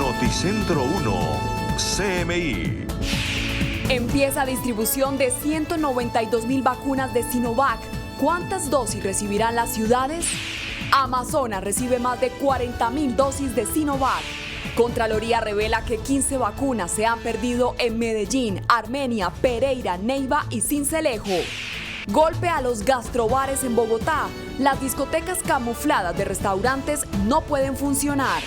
Noticentro 1, CMI. Empieza distribución de 192.000 vacunas de Sinovac. ¿Cuántas dosis recibirán las ciudades? Amazonas recibe más de 40.000 dosis de Sinovac. Contraloría revela que 15 vacunas se han perdido en Medellín, Armenia, Pereira, Neiva y Sincelejo. Golpe a los gastrobares en Bogotá. Las discotecas camufladas de restaurantes no pueden funcionar.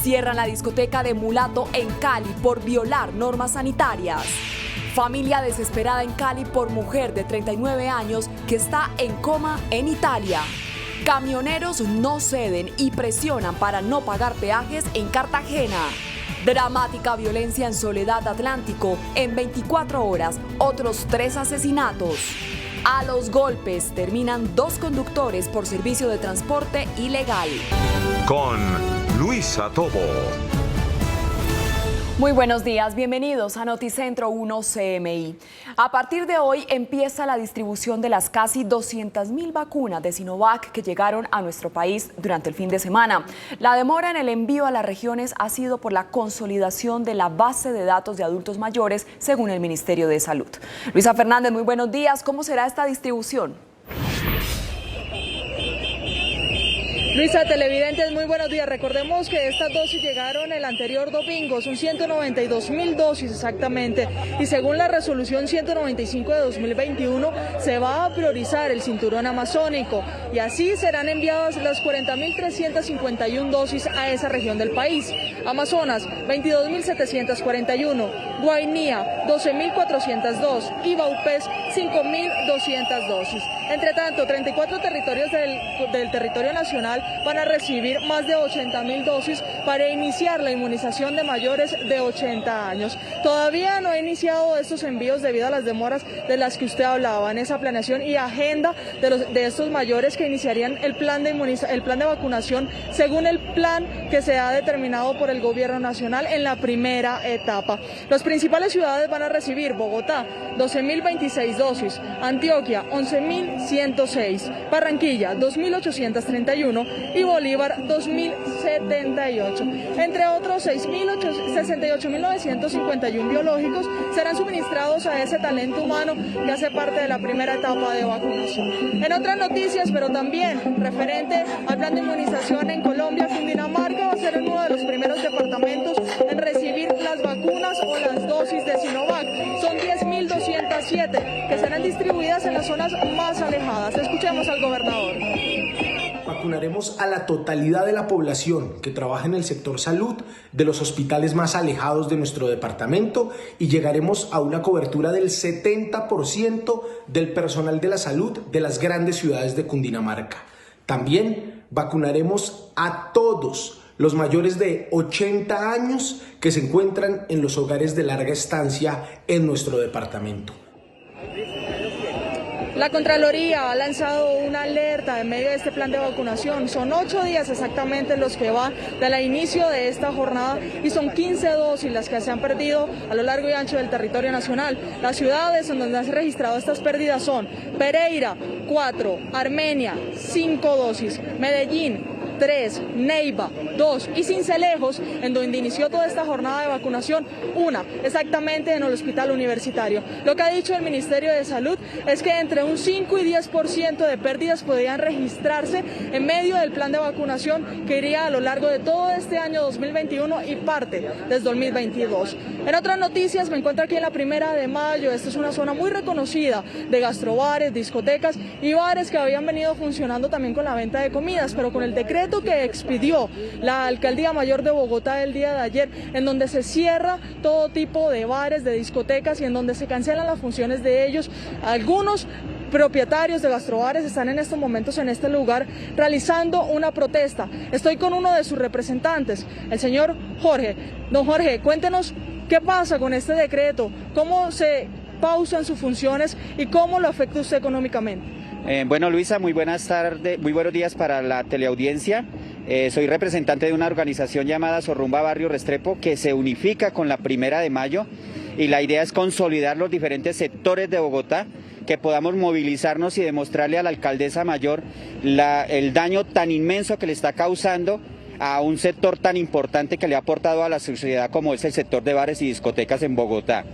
Cierran la discoteca de Mulato en Cali por violar normas sanitarias. Familia desesperada en Cali por mujer de 39 años que está en coma en Italia. Camioneros no ceden y presionan para no pagar peajes en Cartagena. Dramática violencia en Soledad Atlántico. En 24 horas, otros 3 asesinatos. A los golpes terminan 2 conductores por servicio de transporte ilegal. Con Luisa Tobo. Muy buenos días, bienvenidos a Noticentro 1 CMI. A partir de hoy empieza la distribución de las casi 200.000 vacunas de Sinovac que llegaron a nuestro país durante el fin de semana. La demora en el envío a las regiones ha sido por la consolidación de la base de datos de adultos mayores, según el Ministerio de Salud. Luisa Fernández, muy buenos días. ¿Cómo será esta distribución? Luisa, televidentes, muy buenos días. Recordemos que estas dosis llegaron el anterior domingo, son 192.000 dosis exactamente, y según la resolución 195 de 2021 se va a priorizar el cinturón amazónico y así serán enviadas las 40.351 dosis a esa región del país. Amazonas, 22.741, Guainía, 12.402 y Baupés, 5.200 dosis. Entre tanto, 34 territorios del territorio nacional van a recibir más de 80.000 dosis para iniciar la inmunización de mayores de 80 años. Todavía no ha iniciado estos envíos debido a las demoras de las que usted hablaba en esa planeación y agenda de estos mayores que iniciarían el plan de vacunación según el plan que se ha determinado por el gobierno nacional en la primera etapa. Las principales ciudades van a recibir: Bogotá, 12.026 dosis, Antioquia, 11.106, Barranquilla, 2.831 y Bolívar, 2.078. Entre otros, 68.951 biológicos serán suministrados a ese talento humano que hace parte de la primera etapa de vacunación. En otras noticias, pero también referente al plan de inmunización en Colombia, Cundinamarca va a ser uno de los primeros departamentos en recibir las vacunas o las dosis de Sinovac. Son 10.207 que serán distribuidas en las zonas más alejadas. Escuchemos al gobernador. Vacunaremos a la totalidad de la población que trabaja en el sector salud de los hospitales más alejados de nuestro departamento y llegaremos a una cobertura del 70% del personal de la salud de las grandes ciudades de Cundinamarca. También vacunaremos a todos los mayores de 80 años que se encuentran en los hogares de larga estancia en nuestro departamento. La Contraloría ha lanzado una alerta en medio de este plan de vacunación. Son 8 días exactamente los que van del inicio de esta jornada y son 15 dosis las que se han perdido a lo largo y ancho del territorio nacional. Las ciudades en donde han registrado estas pérdidas son Pereira, 4, Armenia, 5 dosis, Medellín, 3, Neiva, 2 y Cincelejos, en donde inició toda esta jornada de vacunación, 1 exactamente en el hospital universitario. Lo que ha dicho el Ministerio de Salud es que entre un 5 y 10% de pérdidas podrían registrarse en medio del plan de vacunación que iría a lo largo de todo este año 2021 y parte del 2022. En otras noticias, me encuentro aquí en la 1 de mayo. Esta es una zona muy reconocida de gastrobares, discotecas y bares que habían venido funcionando también con la venta de comidas, pero con el decreto que expidió la Alcaldía Mayor de Bogotá el día de ayer, en donde se cierra todo tipo de bares, de discotecas y en donde se cancelan las funciones de ellos. Algunos propietarios de gastrobares están en estos momentos en este lugar realizando una protesta. Estoy con uno de sus representantes, el señor Jorge. Don Jorge, cuéntenos qué pasa con este decreto, cómo se pausan sus funciones y cómo lo afecta usted económicamente. Bueno, Luisa, muy buenas tardes, muy buenos días para la teleaudiencia. Soy representante de una organización llamada Sorrumba Barrio Restrepo que se unifica con la 1 de mayo y la idea es consolidar los diferentes sectores de Bogotá, que podamos movilizarnos y demostrarle a la alcaldesa mayor el daño tan inmenso que le está causando a un sector tan importante que le ha aportado a la sociedad como es el sector de bares y discotecas en Bogotá.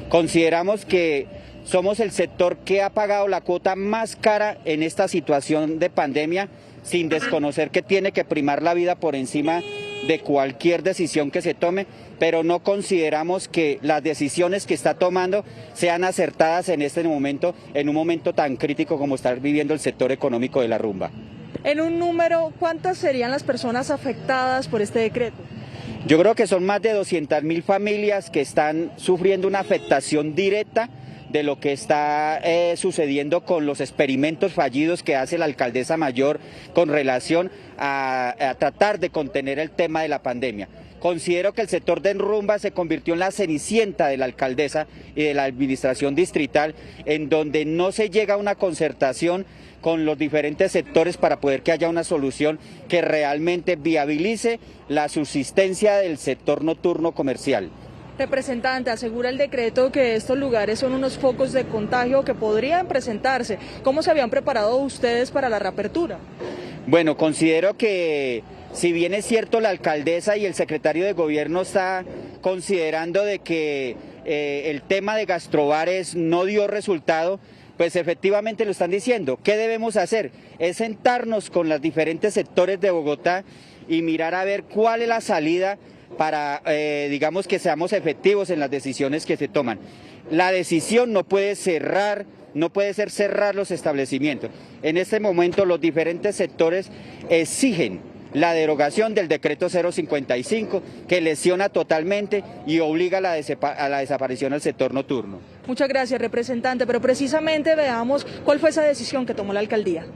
Consideramos que somos el sector que ha pagado la cuota más cara en esta situación de pandemia, sin desconocer que tiene que primar la vida por encima de cualquier decisión que se tome, pero no consideramos que las decisiones que está tomando sean acertadas en este momento, en un momento tan crítico como está viviendo el sector económico de la rumba. En un número, ¿cuántas serían las personas afectadas por este decreto? Yo creo que son más de 200.000 familias que están sufriendo una afectación directa de lo que está sucediendo con los experimentos fallidos que hace la alcaldesa mayor con relación a tratar de contener el tema de la pandemia. Considero que el sector de rumba se convirtió en la cenicienta de la alcaldesa y de la administración distrital, en donde no se llega a una concertación con los diferentes sectores para poder que haya una solución que realmente viabilice la subsistencia del sector nocturno comercial. Representante, asegura el decreto que estos lugares son unos focos de contagio que podrían presentarse. ¿Cómo se habían preparado ustedes para la reapertura? Bueno, considero que si bien es cierto la alcaldesa y el secretario de gobierno está considerando de que el tema de gastrobares no dio resultado, pues efectivamente lo están diciendo. ¿Qué debemos hacer? Es sentarnos con los diferentes sectores de Bogotá y mirar a ver cuál es la salida para, digamos, que seamos efectivos en las decisiones que se toman. La decisión no puede ser cerrar los establecimientos. En este momento los diferentes sectores exigen la derogación del decreto 055, que lesiona totalmente y obliga a la desaparición del sector nocturno. Muchas gracias, representante, pero precisamente veamos cuál fue esa decisión que tomó la alcaldía.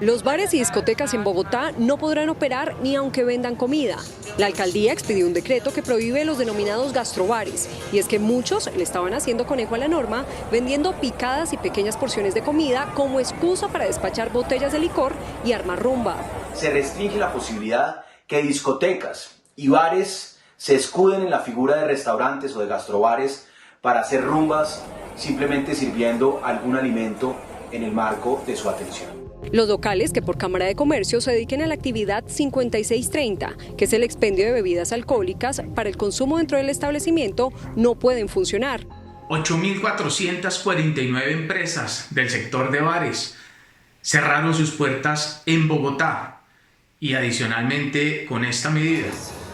Los bares y discotecas en Bogotá no podrán operar ni aunque vendan comida. La alcaldía expidió un decreto que prohíbe los denominados gastrobares, y es que muchos le estaban haciendo conejo a la norma, vendiendo picadas y pequeñas porciones de comida como excusa para despachar botellas de licor y armar rumba. Se restringe la posibilidad que discotecas y bares se escuden en la figura de restaurantes o de gastrobares para hacer rumbas simplemente sirviendo algún alimento en el marco de su atención. Los locales que por Cámara de Comercio se dediquen a la actividad 5630, que es el expendio de bebidas alcohólicas para el consumo dentro del establecimiento, no pueden funcionar. 8.449 empresas del sector de bares cerraron sus puertas en Bogotá y adicionalmente con esta medida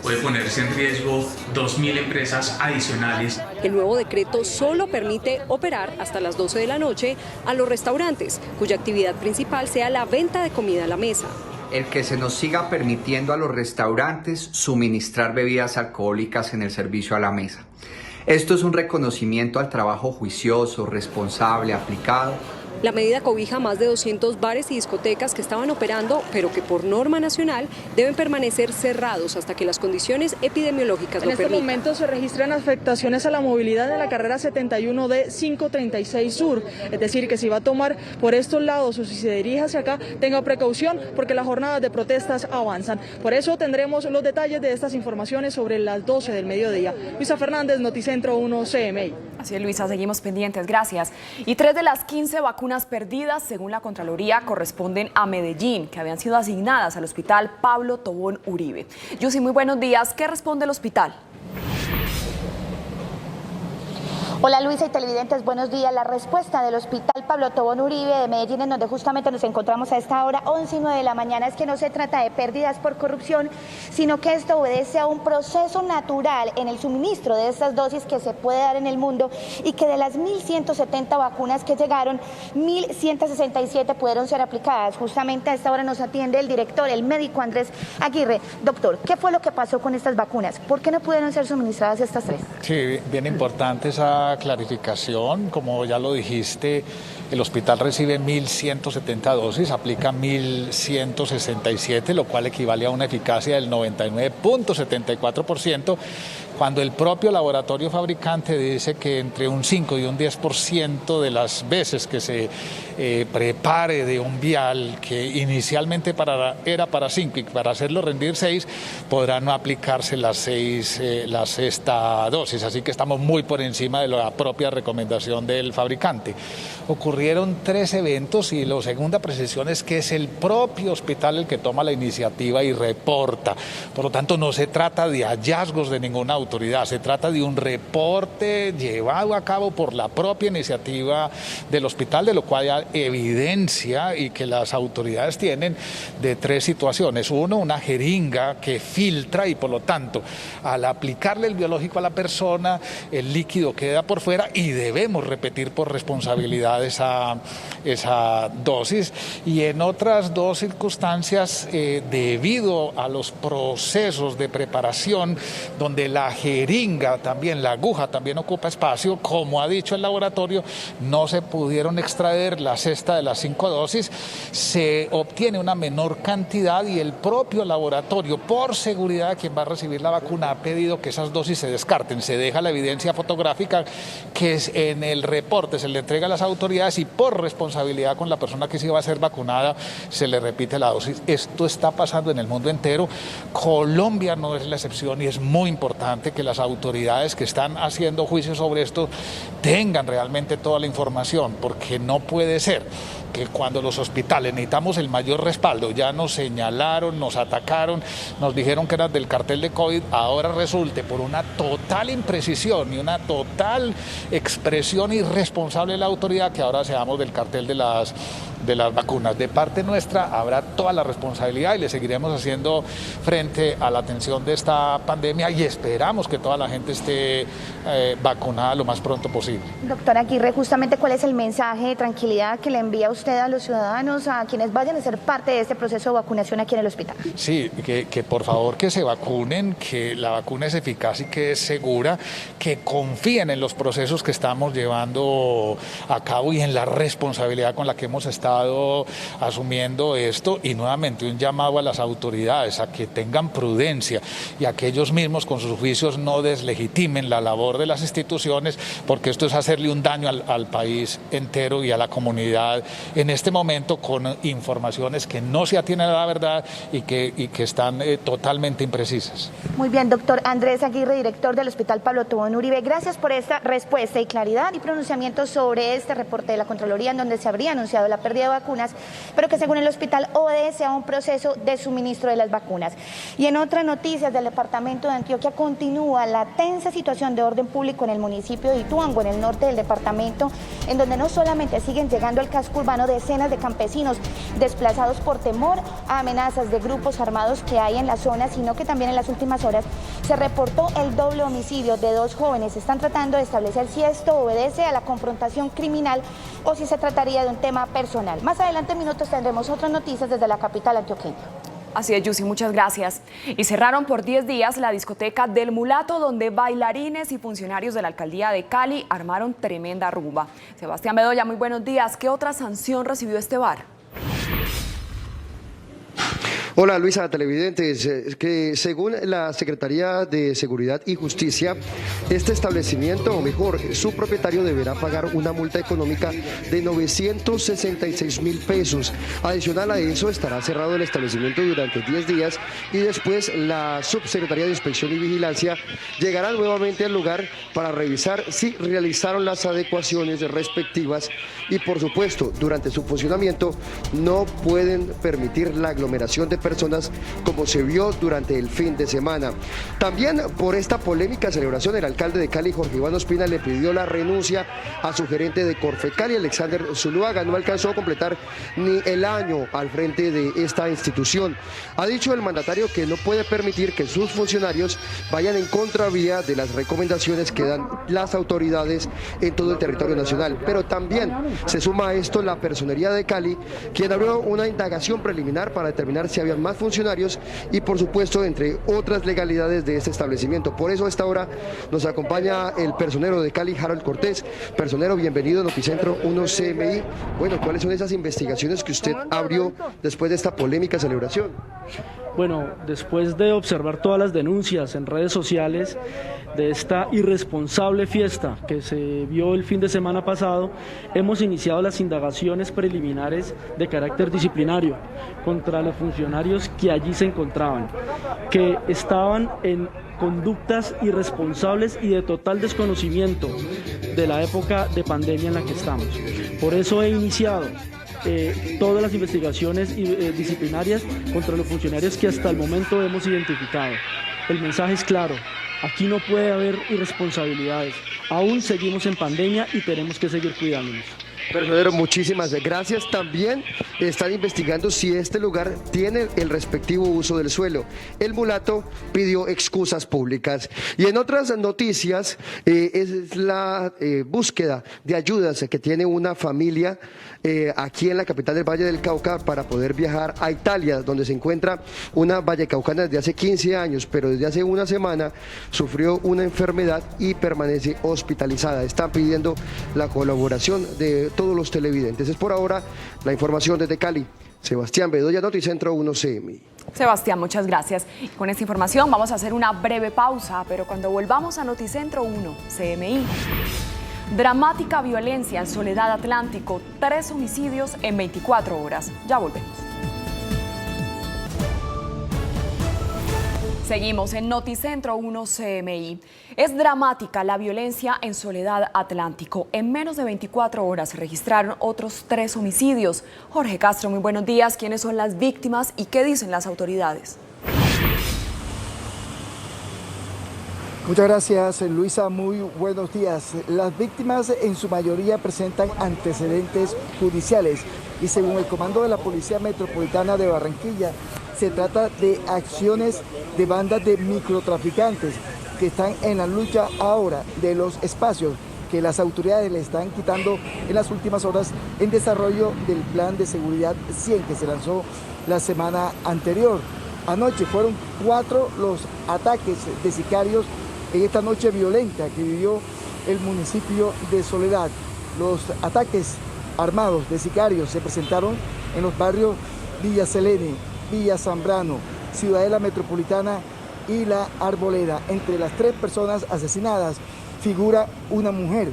puede ponerse en riesgo 2.000 empresas adicionales. El nuevo decreto solo permite operar hasta las 12 de la noche a los restaurantes, cuya actividad principal sea la venta de comida a la mesa. El que se nos siga permitiendo a los restaurantes suministrar bebidas alcohólicas en el servicio a la mesa. Esto es un reconocimiento al trabajo juicioso, responsable, aplicado. La medida cobija más de 200 bares y discotecas que estaban operando, pero que por norma nacional deben permanecer cerrados hasta que las condiciones epidemiológicas lo permitan. En este momento se registran afectaciones a la movilidad de la carrera 71D 536 Sur. Es decir, que si va a tomar por estos lados o si se dirige hacia acá, tenga precaución porque las jornadas de protestas avanzan. Por eso tendremos los detalles de estas informaciones sobre las 12 del mediodía. Luisa Fernández, Noticentro 1 CMI. Así es, Luisa, seguimos pendientes, gracias. Y 3 de las 15 vacunas perdidas, según la Contraloría, corresponden a Medellín, que habían sido asignadas al Hospital Pablo Tobón Uribe. Yusi, muy buenos días. ¿Qué responde el hospital? Hola Luisa y televidentes, buenos días. La respuesta del Hospital Pablo Tobón Uribe de Medellín, en donde justamente nos encontramos a esta hora, 11:09 de la mañana, es que no se trata de pérdidas por corrupción, sino que esto obedece a un proceso natural en el suministro de estas dosis que se puede dar en el mundo y que de las 1.170 vacunas que llegaron, 1.167 pudieron ser aplicadas. Justamente a esta hora nos atiende el director, el médico Andrés Aguirre. Doctor, ¿qué fue lo que pasó con estas vacunas? ¿Por qué no pudieron ser suministradas estas 3? Sí, bien importante esa clarificación. Como ya lo dijiste, el hospital recibe 1.170 dosis, aplica 1.167, lo cual equivale a una eficacia del 99.74%, cuando el propio laboratorio fabricante dice que entre un 5 y un 10% de las veces que se prepare de un vial, que inicialmente era para 5 y para hacerlo rendir 6, podrán no aplicarse la sexta dosis. Así que estamos muy por encima de la propia recomendación del fabricante. Ocurre ocurrieron 3 eventos y la segunda precisión es que es el propio hospital el que toma la iniciativa y reporta. Por lo tanto, no se trata de hallazgos de ninguna autoridad, se trata de un reporte llevado a cabo por la propia iniciativa del hospital, de lo cual hay evidencia y que las autoridades tienen de 3 situaciones. Uno, una jeringa que filtra y por lo tanto, al aplicarle el biológico a la persona, el líquido queda por fuera y debemos repetir por responsabilidad esa dosis. Y en otras 2 circunstancias, debido a los procesos de preparación, donde la jeringa también, la aguja también ocupa espacio, como ha dicho el laboratorio, no se pudieron extraer la sexta de las 5 dosis, se obtiene una menor cantidad y el propio laboratorio, por seguridad de quien va a recibir la vacuna, ha pedido que esas dosis se descarten. Se deja la evidencia fotográfica que en el reporte se le entrega a las autoridades y por responsabilidad con la persona que se iba a ser vacunada se le repite la dosis. Esto está pasando en el mundo entero. Colombia no es la excepción y es muy importante que las autoridades que están haciendo juicios sobre esto tengan realmente toda la información, porque no puede ser que cuando los hospitales necesitamos el mayor respaldo, ya nos señalaron, nos atacaron, nos dijeron que eran del cartel de COVID, ahora resulte por una total imprecisión y una total expresión irresponsable de la autoridad que ahora seamos del cartel de las vacunas. De parte nuestra habrá toda la responsabilidad y le seguiremos haciendo frente a la atención de esta pandemia y esperamos que toda la gente esté vacunada lo más pronto posible. Doctora Aguirre, justamente ¿cuál es el mensaje de tranquilidad que le envía usted a los ciudadanos, a quienes vayan a ser parte de este proceso de vacunación aquí en el hospital? Sí, que por favor que se vacunen, que la vacuna es eficaz y que es segura, que confíen en los procesos que estamos llevando a cabo y en la responsabilidad con la que hemos estado asumiendo esto, y nuevamente un llamado a las autoridades a que tengan prudencia y a que ellos mismos con sus juicios no deslegitimen la labor de las instituciones, porque esto es hacerle un daño al país entero y a la comunidad en este momento con informaciones que no se atienen a la verdad y que están totalmente imprecisas. Muy bien, doctor Andrés Aguirre, director del Hospital Pablo Tobón Uribe, gracias por esta respuesta y claridad y pronunciamiento sobre este reporte de la Contraloría en donde se habría anunciado la pérdida de vacunas, pero que según el hospital obedece a un proceso de suministro de las vacunas. Y en otras noticias del departamento de Antioquia continúa la tensa situación de orden público en el municipio de Ituango, en el norte del departamento, en donde no solamente siguen llegando al casco urbano decenas de campesinos desplazados por temor a amenazas de grupos armados que hay en la zona, sino que también en las últimas horas se reportó el doble homicidio de 2 jóvenes. Están tratando de establecer si esto obedece a la confrontación criminal o si se trataría de un tema personal. Más adelante en minutos tendremos otras noticias desde la capital antioqueña. Así es, Yusi, muchas gracias. Y cerraron por 10 días la discoteca del Mulato, donde bailarines y funcionarios de la alcaldía de Cali armaron tremenda rumba. Sebastián Bedoya, muy buenos días. ¿Qué otra sanción recibió este bar? Hola Luisa, televidentes, que según la Secretaría de Seguridad y Justicia, este establecimiento, o mejor, su propietario deberá pagar una multa económica de 966.000 pesos. Adicional a eso, estará cerrado el establecimiento durante 10 días y después la Subsecretaría de Inspección y Vigilancia llegará nuevamente al lugar para revisar si realizaron las adecuaciones respectivas y, por supuesto, durante su funcionamiento no pueden permitir la aglomeración de personas como se vio durante el fin de semana. También por esta polémica celebración, el alcalde de Cali, Jorge Iván Ospina, le pidió la renuncia a su gerente de Corfecali, Alexander Zuluaga. No alcanzó a completar ni el año al frente de esta institución. Ha dicho el mandatario que no puede permitir que sus funcionarios vayan en contravía de las recomendaciones que dan las autoridades en todo el territorio nacional. Pero también se suma a esto la Personería de Cali, quien abrió una indagación preliminar para determinar si había más funcionarios y, por supuesto, entre otras legalidades de este establecimiento. Por eso a esta hora nos acompaña el personero de Cali, Harold Cortés. Personero, bienvenido a Noticentro 1 CMI. Bueno, ¿cuáles son esas investigaciones que usted abrió después de esta polémica celebración? Bueno, después de observar todas las denuncias en redes sociales de esta irresponsable fiesta que se vio el fin de semana pasado, hemos iniciado las indagaciones preliminares de carácter disciplinario contra los funcionarios que allí se encontraban, que estaban en conductas irresponsables y de total desconocimiento de la época de pandemia en la que estamos. Por eso he iniciado todas las investigaciones disciplinarias contra los funcionarios que hasta el momento hemos identificado. El mensaje es claro, aquí no puede haber irresponsabilidades, aún seguimos en pandemia y tenemos que seguir cuidándonos. Personero, muchísimas gracias. También están investigando si este lugar tiene el respectivo uso del suelo. El mulato pidió excusas públicas. Y en otras noticias es la búsqueda de ayudas que tiene una familia aquí en la capital del Valle del Cauca para poder viajar a Italia, donde se encuentra una vallecaucana desde hace 15 años, pero desde hace una semana sufrió una enfermedad y permanece hospitalizada. Están pidiendo la colaboración de todos los televidentes. Es por ahora la información desde Cali. Sebastián Bedoya, Noticentro 1 CMI. Sebastián, muchas gracias. Con esta información vamos a hacer una breve pausa, pero cuando volvamos a Noticentro 1 CMI. Dramática violencia en Soledad Atlántico, 3 homicidios en 24 horas. Ya volvemos. Seguimos en Noticentro 1 CMI. Es dramática la violencia en Soledad Atlántico. En menos de 24 horas se registraron otros 3 homicidios. Jorge Castro, muy buenos días. ¿Quiénes son las víctimas y qué dicen las autoridades? Muchas gracias, Luisa. Muy buenos días. Las víctimas en su mayoría presentan antecedentes judiciales y según el comando de la Policía Metropolitana de Barranquilla, se trata de acciones de bandas de microtraficantes que están en la lucha ahora de los espacios que las autoridades le están quitando en las últimas horas en desarrollo del Plan de Seguridad 100 que se lanzó la semana anterior. Anoche fueron 4 los ataques de sicarios en esta noche violenta que vivió el municipio de Soledad. Los ataques armados de sicarios se presentaron en los barrios Villa Selene, Villa Zambrano, Ciudadela Metropolitana y La Arboleda. Entre las 3 personas asesinadas figura una mujer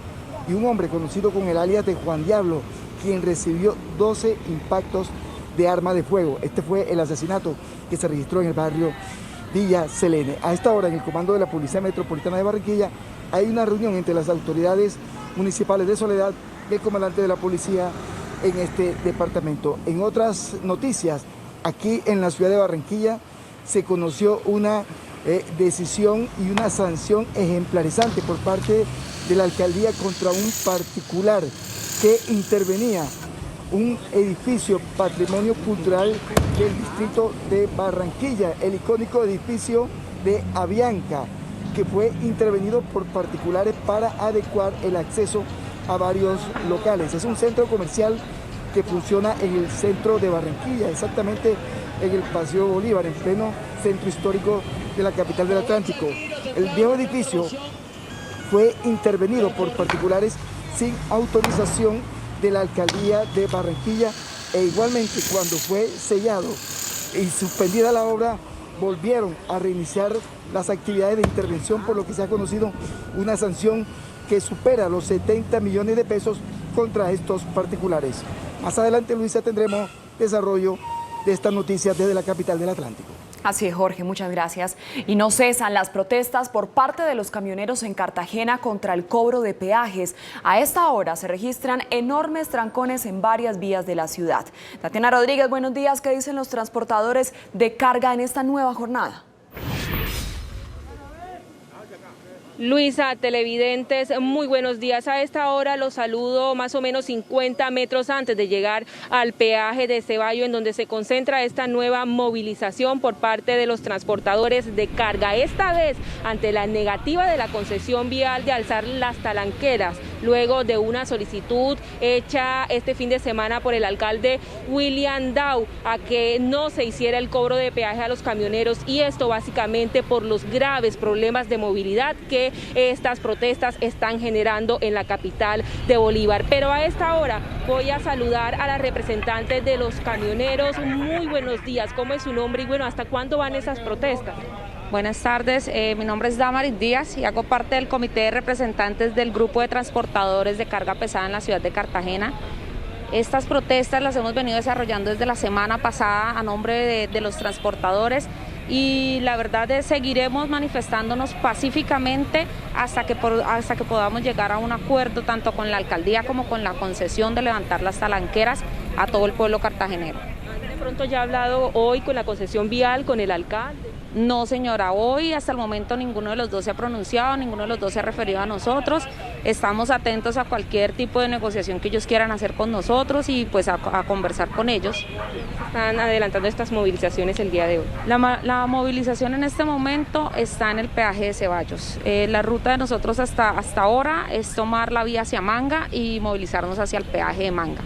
y un hombre conocido con el alias de Juan Diablo, quien recibió 12 impactos de arma de fuego. Este fue el asesinato que se registró en el barrio Villa Selene. A esta hora, en el comando de la Policía Metropolitana de Barranquilla, hay una reunión entre las autoridades municipales de Soledad y el comandante de la policía en este departamento. En otras noticias, aquí en la ciudad de Barranquilla se conoció una decisión y una sanción ejemplarizante por parte de la alcaldía contra un particular que intervenía un edificio patrimonio cultural del distrito de Barranquilla, el icónico edificio de Avianca, que fue intervenido por particulares para adecuar el acceso a varios locales. Es un centro comercial que funciona en el centro de Barranquilla, exactamente en el Paseo Bolívar, en pleno centro histórico de la capital del Atlántico. El viejo edificio fue intervenido por particulares sin autorización de la alcaldía de Barranquilla e igualmente cuando fue sellado y suspendida la obra volvieron a reiniciar las actividades de intervención, por lo que se ha conocido una sanción que supera los 70 millones de pesos contra estos particulares. Más adelante, Luisa, tendremos desarrollo de estas noticias desde la capital del Atlántico. Así es, Jorge, muchas gracias. Y no cesan las protestas por parte de los camioneros en Cartagena contra el cobro de peajes. A esta hora se registran enormes trancones en varias vías de la ciudad. Tatiana Rodríguez, buenos días. ¿Qué dicen los transportadores de carga en esta nueva jornada? Luisa, televidentes, muy buenos días. A esta hora los saludo más o menos 50 metros antes de llegar al peaje de Ceballo, en donde se concentra esta nueva movilización por parte de los transportadores de carga. Esta vez ante la negativa de la concesión vial de alzar las talanqueras luego de una solicitud hecha este fin de semana por el alcalde William Dow a que no se hiciera el cobro de peaje a los camioneros, y esto básicamente por los graves problemas de movilidad que estas protestas están generando en la capital de Bolívar. Pero a esta hora voy a saludar a la representante de los camioneros. Muy buenos días, ¿cómo es su nombre y bueno, hasta cuándo van esas protestas? Buenas tardes, mi nombre es Damaris Díaz y hago parte del comité de representantes del grupo de transportadores de carga pesada en la ciudad de Cartagena. Estas protestas las hemos venido desarrollando desde la semana pasada a nombre de los transportadores, y la verdad es seguiremos manifestándonos pacíficamente hasta que podamos llegar a un acuerdo tanto con la alcaldía como con la concesión de levantar las talanqueras a todo el pueblo cartagenero. ¿De pronto ya ha hablado hoy con la concesión vial, con el alcalde? No, señora, hoy hasta el momento ninguno de los dos se ha pronunciado, ninguno de los dos se ha referido a nosotros. Estamos atentos a cualquier tipo de negociación que ellos quieran hacer con nosotros y pues a conversar con ellos. ¿Están adelantando estas movilizaciones el día de hoy? La movilización en este momento está en el peaje de Ceballos. La ruta de nosotros hasta ahora es tomar la vía hacia Manga y movilizarnos hacia el peaje de Manga.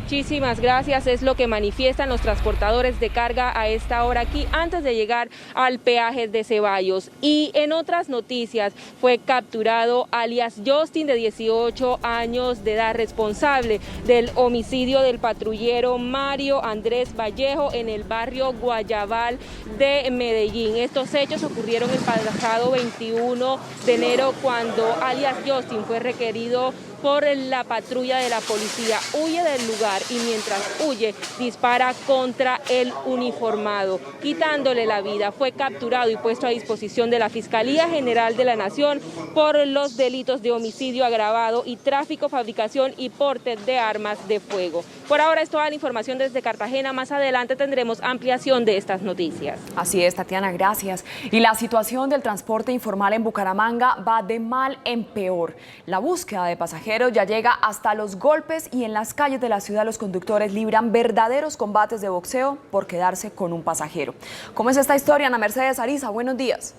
Muchísimas gracias, es lo que manifiestan los transportadores de carga a esta hora aquí antes de llegar al peaje de Ceballos. Y en otras noticias fue capturado alias Justin, de 18 años de edad, responsable del homicidio del patrullero Mario Andrés Vallejo en el barrio Guayabal de Medellín. Estos hechos ocurrieron el pasado 21 de enero cuando alias Justin fue requerido por la patrulla de la policía. Huye del lugar y mientras huye dispara contra el uniformado, quitándole la vida. Fue capturado y puesto a disposición de la Fiscalía General de la Nación por los delitos de homicidio agravado y tráfico, fabricación y porte de armas de fuego. Por ahora es toda la información desde Cartagena. Más adelante tendremos ampliación de estas noticias. Así es, Tatiana, gracias. Y la situación del transporte informal en Bucaramanga va de mal en peor. La búsqueda de pasajeros ya llega hasta los golpes y en las calles de la ciudad los conductores libran verdaderos combates de boxeo por quedarse con un pasajero. ¿Cómo es esta historia, Ana Mercedes Ariza? Buenos días.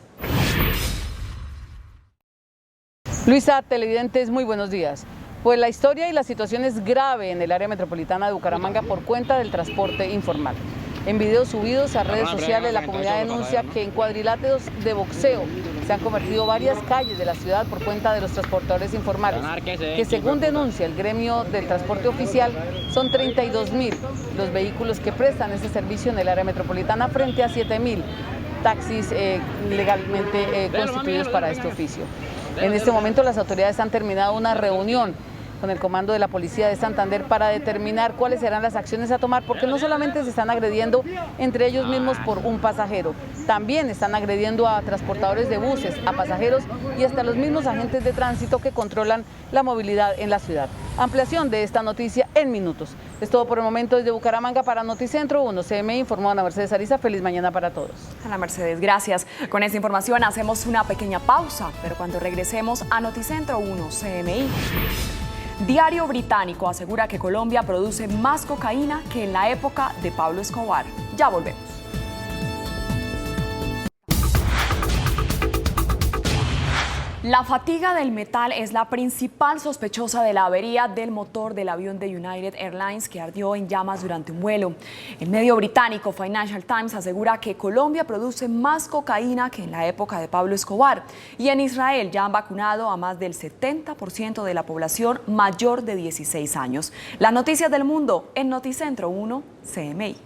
Luisa, televidentes, muy buenos días. Pues la historia y la situación es grave en el área metropolitana de Bucaramanga por cuenta del transporte informal. En videos subidos a redes sociales, la comunidad denuncia que en cuadriláteros de boxeo se han convertido varias calles de la ciudad por cuenta de los transportadores informales, que según denuncia el gremio del transporte oficial, son 32.000 los vehículos que prestan este servicio en el área metropolitana frente a 7.000 taxis legalmente constituidos para este oficio. En este momento las autoridades han terminado una reunión con el comando de la Policía de Santander para determinar cuáles serán las acciones a tomar, porque no solamente se están agrediendo entre ellos mismos por un pasajero, también están agrediendo a transportadores de buses, a pasajeros y hasta los mismos agentes de tránsito que controlan la movilidad en la ciudad. Ampliación de esta noticia en minutos. Es todo por el momento desde Bucaramanga para Noticentro 1. CMI informó Ana Mercedes Ariza. Feliz mañana para todos. Ana Mercedes, gracias. Con esta información hacemos una pequeña pausa, pero cuando regresemos a Noticentro 1 CMI. Diario británico asegura que Colombia produce más cocaína que en la época de Pablo Escobar. Ya volvemos. La fatiga del metal es la principal sospechosa de la avería del motor del avión de United Airlines que ardió en llamas durante un vuelo. El medio británico Financial Times asegura que Colombia produce más cocaína que en la época de Pablo Escobar. Y en Israel ya han vacunado a más del 70% de la población mayor de 16 años. Las noticias del mundo en Noticentro 1 CMI.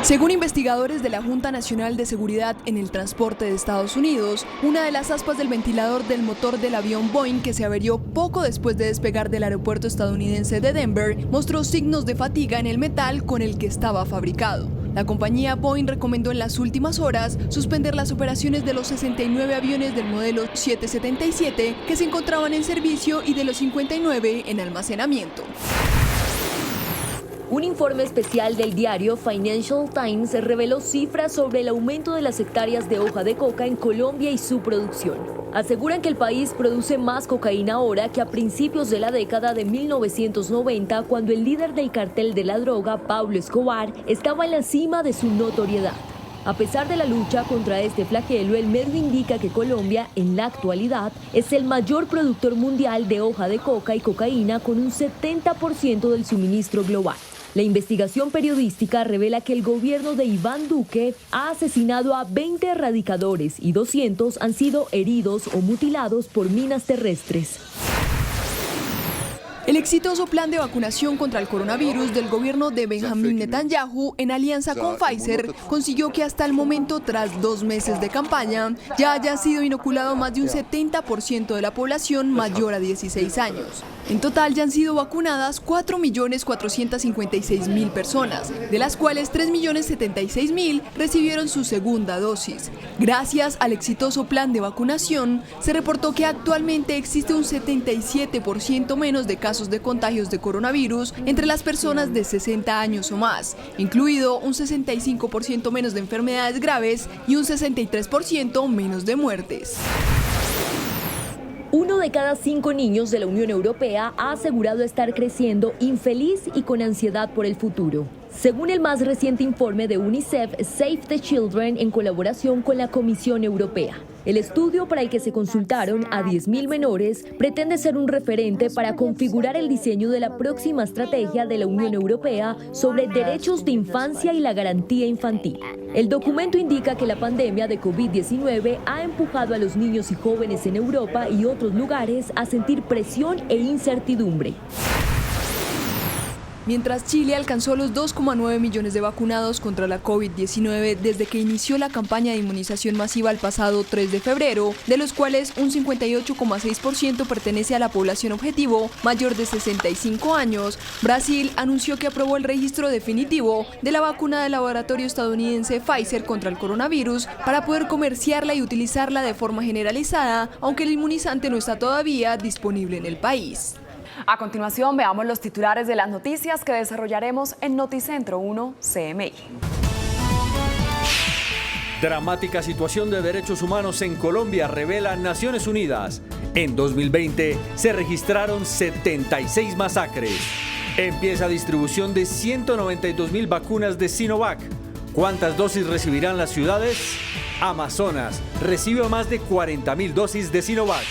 Según investigadores de la Junta Nacional de Seguridad en el Transporte de Estados Unidos, una de las aspas del ventilador del motor del avión Boeing que se averió poco después de despegar del aeropuerto estadounidense de Denver mostró signos de fatiga en el metal con el que estaba fabricado. La compañía Boeing recomendó en las últimas horas suspender las operaciones de los 69 aviones del modelo 777 que se encontraban en servicio y de los 59 en almacenamiento. Un informe especial del diario Financial Times reveló cifras sobre el aumento de las hectáreas de hoja de coca en Colombia y su producción. Aseguran que el país produce más cocaína ahora que a principios de la década de 1990, cuando el líder del cartel de la droga, Pablo Escobar, estaba en la cima de su notoriedad. A pesar de la lucha contra este flagelo, el medio indica que Colombia, en la actualidad, es el mayor productor mundial de hoja de coca y cocaína con un 70% del suministro global. La investigación periodística revela que el gobierno de Iván Duque ha asesinado a 20 erradicadores y 200 han sido heridos o mutilados por minas terrestres. El exitoso plan de vacunación contra el coronavirus del gobierno de Benjamín Netanyahu, en alianza con Pfizer, consiguió que hasta el momento, tras 2 meses de campaña, ya haya sido inoculado más de un 70% de la población mayor a 16 años. En total ya han sido vacunadas 4.456.000 personas, de las cuales 3.076.000 recibieron su segunda dosis. Gracias al exitoso plan de vacunación, se reportó que actualmente existe un 77% menos de casos de contagios de coronavirus entre las personas de 60 años o más, incluido un 65% menos de enfermedades graves y un 63% menos de muertes. 1 de cada 5 niños de la Unión Europea ha asegurado estar creciendo infeliz y con ansiedad por el futuro. Según el más reciente informe de UNICEF, Save the Children, en colaboración con la Comisión Europea. El estudio, para el que se consultaron a 10.000 menores, pretende ser un referente para configurar el diseño de la próxima estrategia de la Unión Europea sobre derechos de infancia y la garantía infantil. El documento indica que la pandemia de COVID-19 ha empujado a los niños y jóvenes en Europa y otros lugares a sentir presión e incertidumbre. Mientras Chile alcanzó los 2,9 millones de vacunados contra la COVID-19 desde que inició la campaña de inmunización masiva el pasado 3 de febrero, de los cuales un 58,6% pertenece a la población objetivo mayor de 65 años, Brasil anunció que aprobó el registro definitivo de la vacuna del laboratorio estadounidense Pfizer contra el coronavirus para poder comerciarla y utilizarla de forma generalizada, aunque el inmunizante no está todavía disponible en el país. A continuación, veamos los titulares de las noticias que desarrollaremos en Noticentro 1 CMI. Dramática situación de derechos humanos en Colombia, revela Naciones Unidas. En 2020 se registraron 76 masacres. Empieza distribución de 192.000 vacunas de Sinovac. ¿Cuántas dosis recibirán las ciudades? Amazonas recibe más de 40.000 dosis de Sinovac.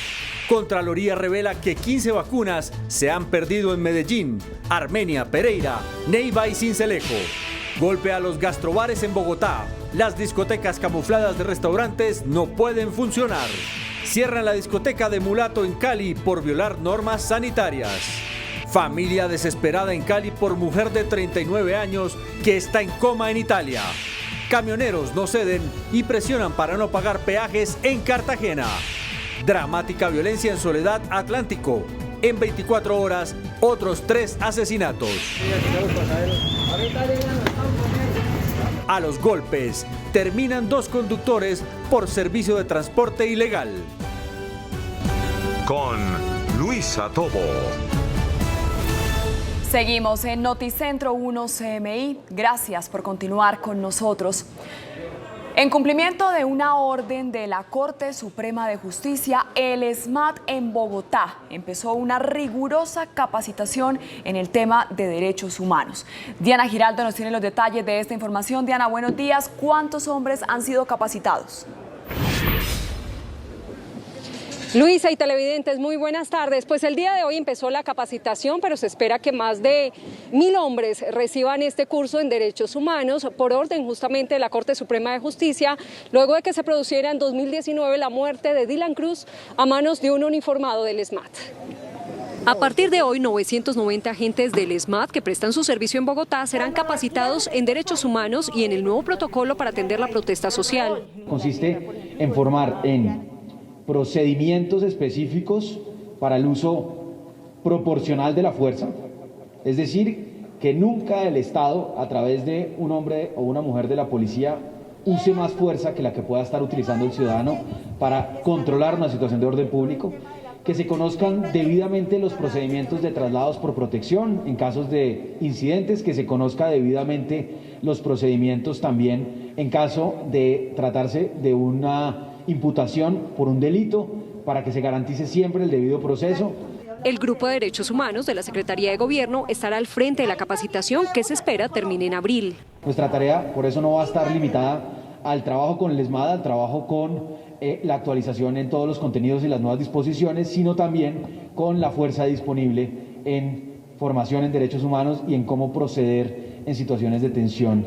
Contraloría revela que 15 vacunas se han perdido en Medellín, Armenia, Pereira, Neiva y Sincelejo. Golpe a los gastrobares en Bogotá. Las discotecas camufladas de restaurantes no pueden funcionar. Cierran la discoteca de Mulato en Cali por violar normas sanitarias. Familia desesperada en Cali por mujer de 39 años que está en coma en Italia. Camioneros no ceden y presionan para no pagar peajes en Cartagena. Dramática violencia en Soledad Atlántico. En 24 horas, otros 3 asesinatos. A los golpes, terminan 2 conductores por servicio de transporte ilegal. Con Luisa Tobo. Seguimos en Noticentro 1 CMI. Gracias por continuar con nosotros. En cumplimiento de una orden de la Corte Suprema de Justicia, el SMAT en Bogotá empezó una rigurosa capacitación en el tema de derechos humanos. Diana Giraldo nos tiene los detalles de esta información. Diana, buenos días. ¿Cuántos hombres han sido capacitados? Luisa y televidentes, muy buenas tardes. Pues el día de hoy empezó la capacitación, pero se espera que más de 1.000 hombres reciban este curso en derechos humanos por orden justamente de la Corte Suprema de Justicia, luego de que se produciera en 2019 la muerte de Dylan Cruz a manos de un uniformado del SMAT. A partir de hoy, 990 agentes del SMAT que prestan su servicio en Bogotá serán capacitados en derechos humanos y en el nuevo protocolo para atender la protesta social. Consiste en formar en procedimientos específicos para el uso proporcional de la fuerza, es decir, que nunca el Estado, a través de un hombre o una mujer de la policía, use más fuerza que la que pueda estar utilizando el ciudadano para controlar una situación de orden público, que se conozcan debidamente los procedimientos de traslados por protección en casos de incidentes, que se conozca debidamente los procedimientos también en caso de tratarse de una imputación por un delito, para que se garantice siempre el debido proceso. El Grupo de Derechos Humanos de la Secretaría de Gobierno estará al frente de la capacitación que se espera termine en abril. Nuestra tarea, por eso, no va a estar limitada al trabajo con el ESMAD, al trabajo con la actualización en todos los contenidos y las nuevas disposiciones, sino también con la fuerza disponible en formación en derechos humanos y en cómo proceder en situaciones de tensión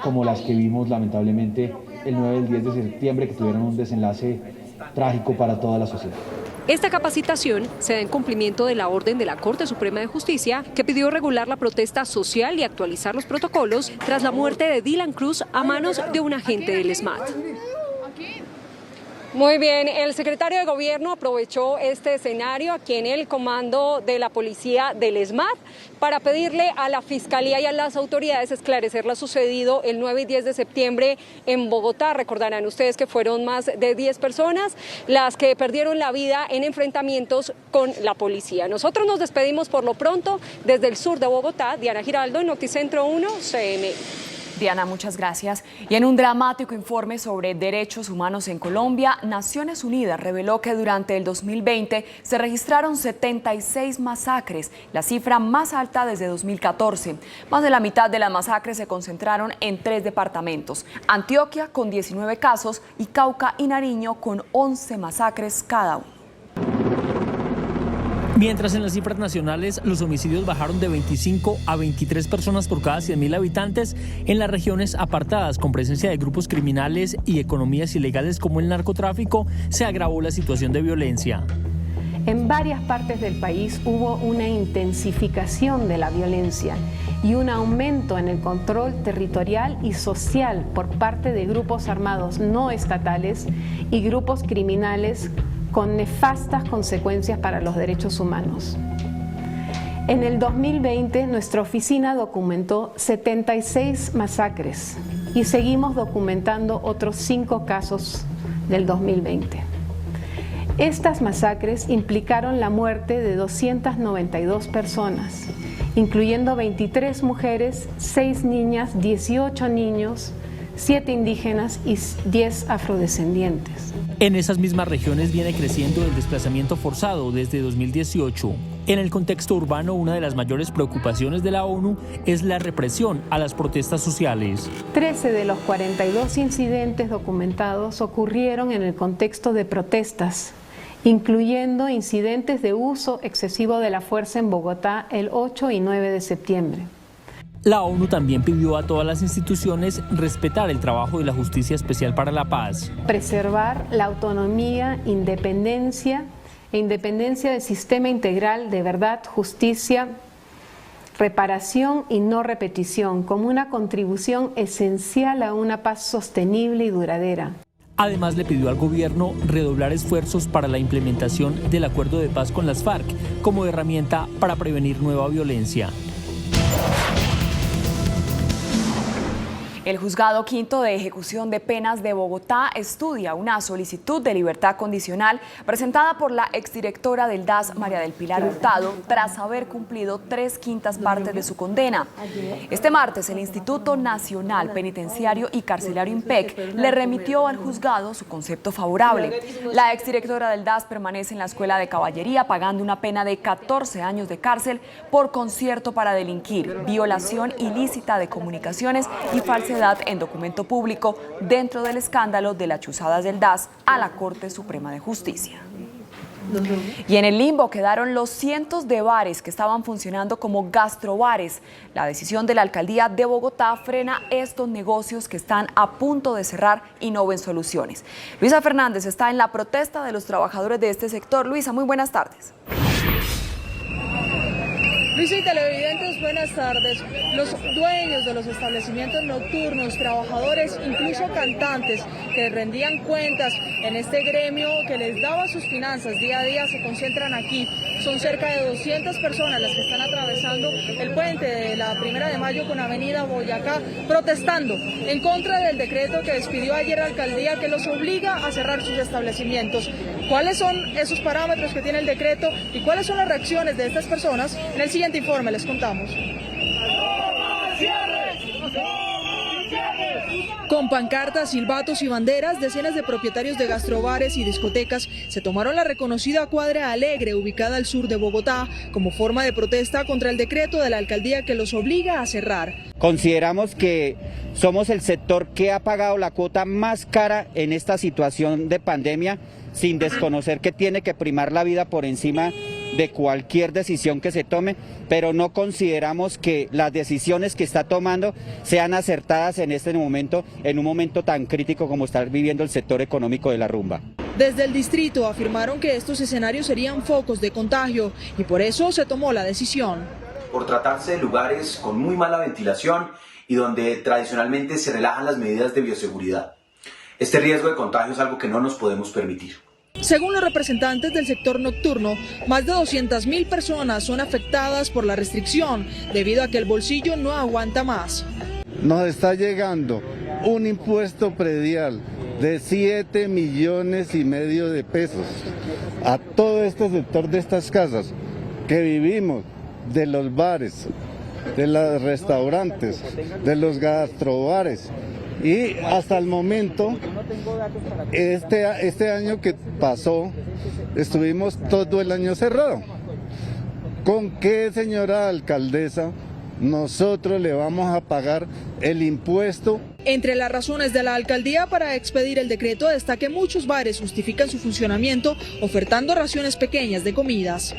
como las que vimos lamentablemente el 9 y el 10 de septiembre, que tuvieron un desenlace trágico para toda la sociedad. Esta capacitación se da en cumplimiento de la orden de la Corte Suprema de Justicia, que pidió regular la protesta social y actualizar los protocolos tras la muerte de Dylan Cruz a manos de un agente del ESMAD. Muy bien, el secretario de Gobierno aprovechó este escenario aquí en el comando de la policía del ESMAD para pedirle a la Fiscalía y a las autoridades esclarecer lo sucedido el 9 y 10 de septiembre en Bogotá. Recordarán ustedes que fueron más de 10 personas las que perdieron la vida en enfrentamientos con la policía. Nosotros nos despedimos por lo pronto desde el sur de Bogotá. Diana Giraldo, en Noticentro 1, CNI. Diana, muchas gracias. Y en un dramático informe sobre derechos humanos en Colombia, Naciones Unidas reveló que durante el 2020 se registraron 76 masacres, la cifra más alta desde 2014. Más de la mitad de las masacres se concentraron en 3 departamentos: Antioquia con 19 casos y Cauca y Nariño con 11 masacres cada uno. Mientras en las cifras nacionales los homicidios bajaron de 25 a 23 personas por cada 100.000 habitantes, en las regiones apartadas con presencia de grupos criminales y economías ilegales como el narcotráfico, se agravó la situación de violencia. En varias partes del país hubo una intensificación de la violencia y un aumento en el control territorial y social por parte de grupos armados no estatales y grupos criminales con nefastas consecuencias para los derechos humanos. En el 2020, nuestra oficina documentó 76 masacres y seguimos documentando otros 5 casos del 2020. Estas masacres implicaron la muerte de 292 personas, incluyendo 23 mujeres, 6 niñas, 18 niños, 7 indígenas y 10 afrodescendientes. En esas mismas regiones viene creciendo el desplazamiento forzado desde 2018. En el contexto urbano, una de las mayores preocupaciones de la ONU es la represión a las protestas sociales. 13 de los 42 incidentes documentados ocurrieron en el contexto de protestas, incluyendo incidentes de uso excesivo de la fuerza en Bogotá el 8 y 9 de septiembre. La ONU también pidió a todas las instituciones respetar el trabajo de la Justicia Especial para la Paz. Preservar la autonomía, independencia del sistema integral de verdad, justicia, reparación y no repetición como una contribución esencial a una paz sostenible y duradera. Además, le pidió al gobierno redoblar esfuerzos para la implementación del acuerdo de paz con las FARC como herramienta para prevenir nueva violencia. El Juzgado Quinto de Ejecución de Penas de Bogotá estudia una solicitud de libertad condicional presentada por la exdirectora del DAS, María del Pilar Hurtado, tras haber cumplido 3/5 partes de su condena. Este martes, el Instituto Nacional Penitenciario y Carcelario INPEC le remitió al juzgado su concepto favorable. La exdirectora del DAS permanece en la Escuela de Caballería pagando una pena de 14 años de cárcel por concierto para delinquir, violación ilícita de comunicaciones y falsedad en documento público dentro del escándalo de las chuzadas del DAS a la Corte Suprema de Justicia. Y en el limbo quedaron los cientos de bares que estaban funcionando como gastrobares. La decisión de la Alcaldía de Bogotá frena estos negocios que están a punto de cerrar y no ven soluciones. Luisa Fernández está en la protesta de los trabajadores de este sector. Luisa, muy buenas tardes. Luisa y televidentes, buenas tardes. Los dueños de los establecimientos nocturnos, trabajadores, incluso cantantes que rendían cuentas en este gremio que les daba sus finanzas día a día, se concentran aquí. Son cerca de 200 personas las que están atravesando el puente de la 1 de Mayo con Avenida Boyacá, protestando en contra del decreto que despidió ayer la alcaldía que los obliga a cerrar sus establecimientos. ¿Cuáles son esos parámetros que tiene el decreto y cuáles son las reacciones de estas personas? En el siguiente informe les contamos. Con pancartas, silbatos y banderas, decenas de propietarios de gastrobares y discotecas se tomaron la reconocida Cuadra Alegre, ubicada al sur de Bogotá, como forma de protesta contra el decreto de la alcaldía que los obliga a cerrar. Consideramos que somos el sector que ha pagado la cuota más cara en esta situación de pandemia, sin desconocer que tiene que primar la vida por encima de cualquier decisión que se tome, pero no consideramos que las decisiones que está tomando sean acertadas en este momento, en un momento tan crítico como está viviendo el sector económico de la rumba. Desde el distrito afirmaron que estos escenarios serían focos de contagio y por eso se tomó la decisión. Por tratarse de lugares con muy mala ventilación y donde tradicionalmente se relajan las medidas de bioseguridad. Este riesgo de contagio es algo que no nos podemos permitir. Según los representantes del sector nocturno, más de 200.000 personas son afectadas por la restricción debido a que el bolsillo no aguanta más. Nos está llegando un impuesto predial de 7,5 millones de pesos a todo este sector de estas casas que vivimos, de los bares, de los restaurantes, de los gastrobares. Y hasta el momento, este año que pasó, estuvimos todo el año cerrado. ¿Con qué, señora alcaldesa, nosotros le vamos a pagar el impuesto? Entre las razones de la alcaldía para expedir el decreto está que muchos bares justifican su funcionamiento ofertando raciones pequeñas de comidas.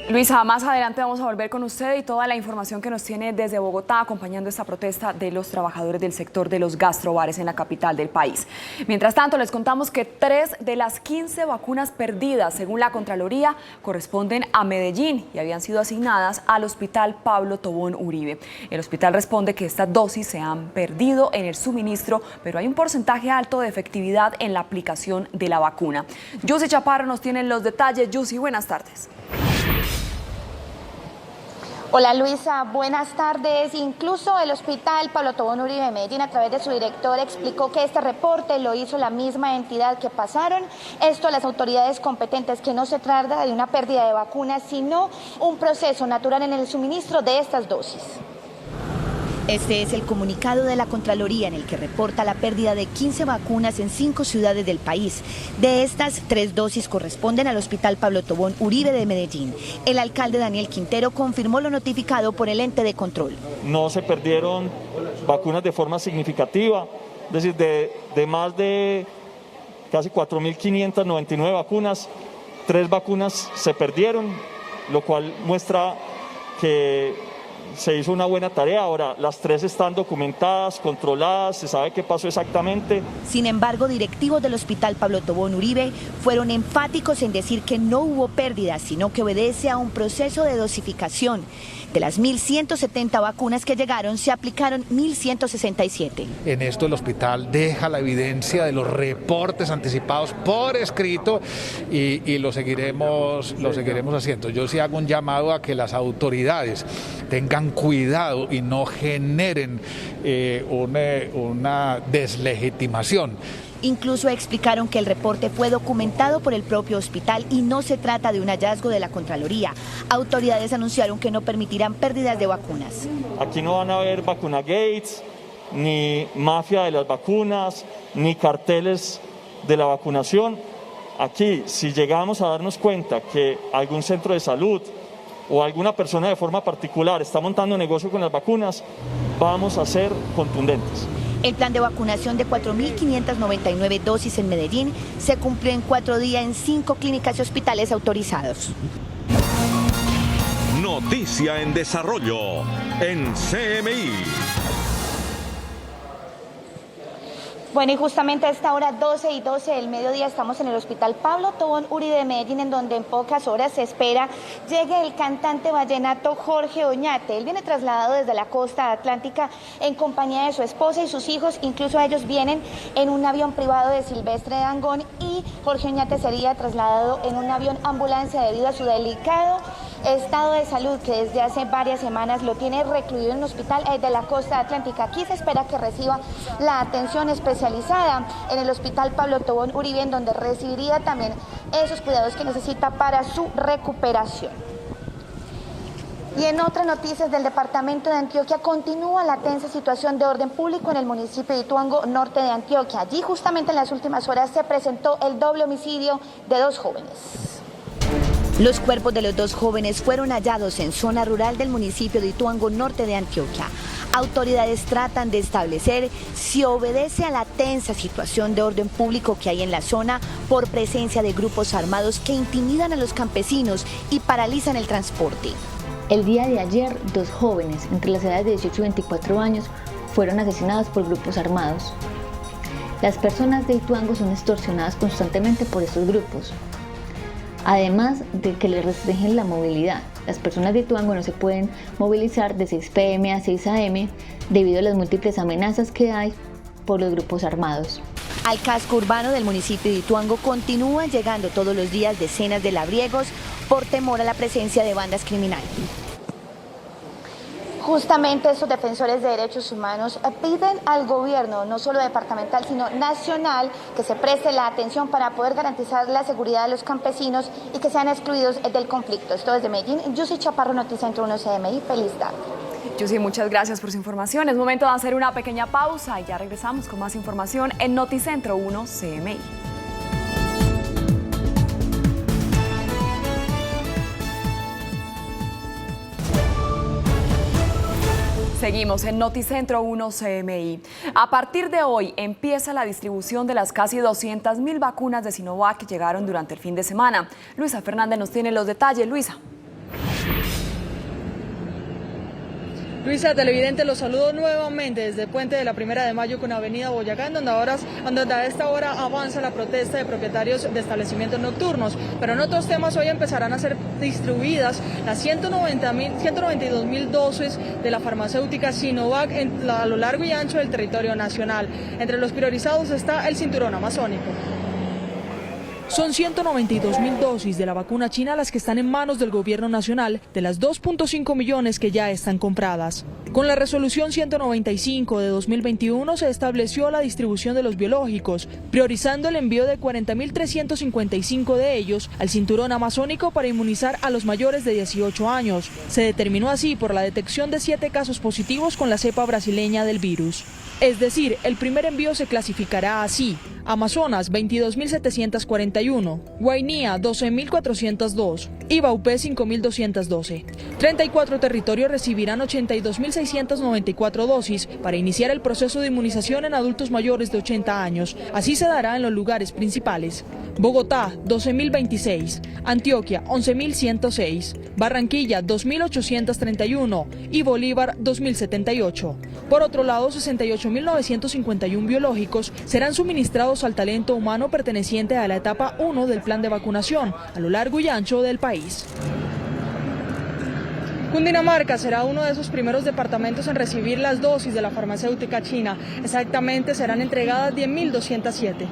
Luisa, más adelante vamos a volver con usted y toda la información que nos tiene desde Bogotá acompañando esta protesta de los trabajadores del sector de los gastrobares en la capital del país. Mientras tanto, les contamos que 3 de las 15 vacunas perdidas, según la Contraloría, corresponden a Medellín y habían sido asignadas al Hospital Pablo Tobón Uribe. El hospital responde que estas dosis se han perdido en el suministro, pero hay un porcentaje alto de efectividad en la aplicación de la vacuna. Yussi Chaparro nos tiene los detalles. Yussi, buenas tardes. Hola Luisa, buenas tardes. Incluso el Hospital Pablo Tobón Uribe de Medellín, a través de su director, explicó que este reporte lo hizo la misma entidad que pasaron esto a las autoridades competentes, que no se trata de una pérdida de vacunas, sino un proceso natural en el suministro de estas dosis. Este es el comunicado de la Contraloría en el que reporta la pérdida de 15 vacunas en 5 ciudades del país. De estas, 3 dosis corresponden al Hospital Pablo Tobón Uribe de Medellín. El alcalde Daniel Quintero confirmó lo notificado por el ente de control. No se perdieron vacunas de forma significativa, es decir, de más de casi 4.599 vacunas, 3 vacunas se perdieron, lo cual muestra que se hizo una buena tarea. Ahora, las 3 están documentadas, controladas, se sabe qué pasó exactamente. Sin embargo, directivos del Hospital Pablo Tobón Uribe fueron enfáticos en decir que no hubo pérdidas, sino que obedece a un proceso de dosificación. De las 1.170 vacunas que llegaron, se aplicaron 1.167. En esto el hospital deja la evidencia de los reportes anticipados por escrito y lo seguiremos haciendo. Yo sí hago un llamado a que las autoridades tengan cuidado y no generen una deslegitimación. Incluso explicaron que el reporte fue documentado por el propio hospital y no se trata de un hallazgo de la Contraloría. Autoridades anunciaron que no permitirán pérdidas de vacunas. Aquí no van a haber vacuna gates, ni mafia de las vacunas, ni carteles de la vacunación. Aquí, si llegamos a darnos cuenta que algún centro de salud o alguna persona de forma particular está montando negocio con las vacunas, vamos a ser contundentes. El plan de vacunación de 4.599 dosis en Medellín se cumplió en 4 días en 5 clínicas y hospitales autorizados. Noticia en desarrollo en CMI. Bueno, y justamente a esta hora, 12:12 del mediodía, estamos en el Hospital Pablo Tobón Uribe de Medellín, en donde en pocas horas se espera llegue el cantante vallenato Jorge Oñate. Él viene trasladado desde la costa atlántica en compañía de su esposa y sus hijos. Incluso ellos vienen en un avión privado de Silvestre Dangond, y Jorge Oñate sería trasladado en un avión ambulancia debido a su delicado estado de salud que desde hace varias semanas lo tiene recluido en un hospital de la costa atlántica. Aquí se espera que reciba la atención especializada en el hospital Pablo Tobón Uribe, en donde recibiría también esos cuidados que necesita para su recuperación. Y en otras noticias del departamento de Antioquia, continúa la tensa situación de orden público en el municipio de Ituango, norte de Antioquia. Allí justamente en las últimas horas se presentó el doble homicidio de 2 jóvenes. Los cuerpos de los 2 jóvenes fueron hallados en zona rural del municipio de Ituango, norte de Antioquia. Autoridades tratan de establecer si obedece a la tensa situación de orden público que hay en la zona por presencia de grupos armados que intimidan a los campesinos y paralizan el transporte. El día de ayer, 2 jóvenes entre las edades de 18 y 24 años fueron asesinados por grupos armados. Las personas de Ituango son extorsionadas constantemente por estos grupos, además de que les restringen la movilidad. Las personas de Ituango no se pueden movilizar de 6 p.m. a 6 a.m. debido a las múltiples amenazas que hay por los grupos armados. Al casco urbano del municipio de Ituango continúan llegando todos los días decenas de labriegos por temor a la presencia de bandas criminales. Justamente estos defensores de derechos humanos piden al gobierno, no solo departamental, sino nacional, que se preste la atención para poder garantizar la seguridad de los campesinos y que sean excluidos del conflicto. Esto desde Medellín, Yusi Chaparro, Noticentro 1 CMI. Feliz tarde. Yusi, muchas gracias por su información. Es momento de hacer una pequeña pausa y ya regresamos con más información en Noticentro 1 CMI. Seguimos en Noticentro 1 CMI. A partir de hoy empieza la distribución de las casi 200.000 vacunas de Sinovac que llegaron durante el fin de semana. Luisa Fernández nos tiene los detalles. Luisa. Luisa, televidente, los saludo nuevamente desde Puente de la 1 de Mayo con Avenida Boyacá, donde a esta hora avanza la protesta de propietarios de establecimientos nocturnos. Pero en otros temas, hoy empezarán a ser distribuidas las 192.000 dosis de la farmacéutica Sinovac a lo largo y ancho del territorio nacional. Entre los priorizados está el cinturón amazónico. Son 192.000 dosis de la vacuna china las que están en manos del gobierno nacional, de las 2.5 millones que ya están compradas. Con la resolución 195 de 2021 se estableció la distribución de los biológicos, priorizando el envío de 40.355 de ellos al cinturón amazónico para inmunizar a los mayores de 18 años. Se determinó así por la detección de 7 casos positivos con la cepa brasileña del virus. Es decir, el primer envío se clasificará así: Amazonas 22.741, Guainía 12.402 y Baupé 5.212. 34 territorios recibirán 82.694 dosis para iniciar el proceso de inmunización en adultos mayores de 80 años. Así se dará en los lugares principales: Bogotá 12.026, Antioquia 11.106, Barranquilla 2.831 y Bolívar 2.078. Por otro lado, 68.951 biológicos serán suministrados al talento humano perteneciente a la etapa 1 del plan de vacunación a lo largo y ancho del país. Cundinamarca será uno de esos primeros departamentos en recibir las dosis de la farmacéutica china. Exactamente serán entregadas 10.207.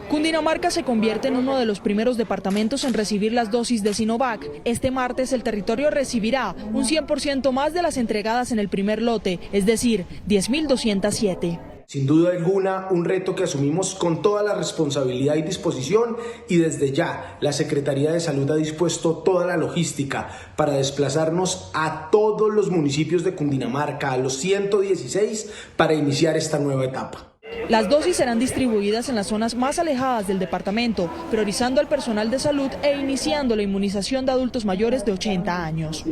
Cundinamarca se convierte en uno de los primeros departamentos en recibir las dosis de Sinovac. Este martes el territorio recibirá un 100% más de las entregadas en el primer lote, es decir, 10.207. Sin duda alguna, un reto que asumimos con toda la responsabilidad y disposición, y desde ya la Secretaría de Salud ha dispuesto toda la logística para desplazarnos a todos los municipios de Cundinamarca, a los 116, para iniciar esta nueva etapa. Las dosis serán distribuidas en las zonas más alejadas del departamento, priorizando al personal de salud e iniciando la inmunización de adultos mayores de 80 años.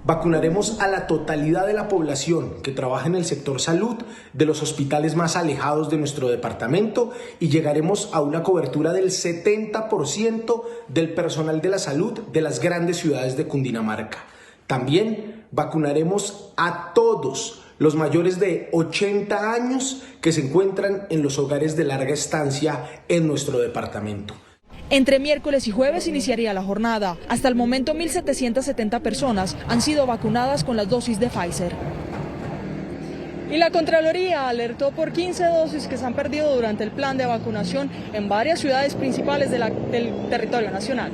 Vacunaremos a la totalidad de la población que trabaja en el sector salud de los hospitales más alejados de nuestro departamento y llegaremos a una cobertura del 70% del personal de la salud de las grandes ciudades de Cundinamarca. También vacunaremos a todos los mayores de 80 años que se encuentran en los hogares de larga estancia en nuestro departamento. Entre miércoles y jueves iniciaría la jornada. Hasta el momento 1.770 personas han sido vacunadas con las dosis de Pfizer. Y la Contraloría alertó por 15 dosis que se han perdido durante el plan de vacunación en varias ciudades principales del territorio nacional.